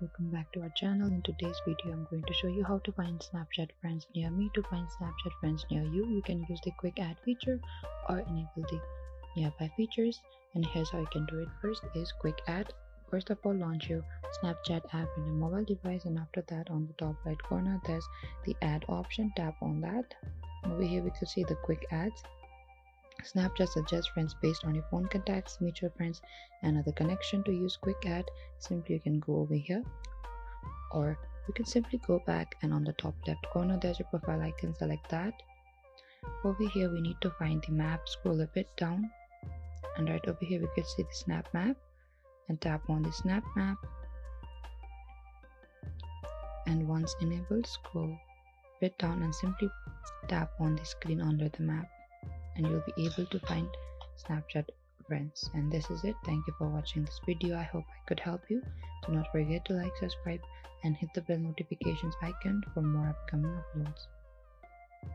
welcome back to our channel. In today's video I'm going to show you how to find Snapchat friends near me. To find Snapchat friends near you, you can use the quick add feature or enable the nearby features, and here's how you can do it. First is quick add. First of all, launch your Snapchat app in your mobile device, and after that on the top right corner there's the add option. Tap on that. Over here we can see the quick ads. Snapchat suggests friends based on your phone contacts, mutual friends, and other connection. To use quick add, simply you can go over here, or you can simply go back and on the top left corner there's your profile icon. Select that. Over here we need to find the map. Scroll a bit down, and right over here we can see the snap map, and tap on the snap map, and once enabled scroll a bit down and simply tap on the screen under the map, and you'll be able to find Snapchat friends. And this is it. Thank you for watching this video. I hope I could help you. Do not forget to like, subscribe, and hit the bell notifications icon for more upcoming uploads.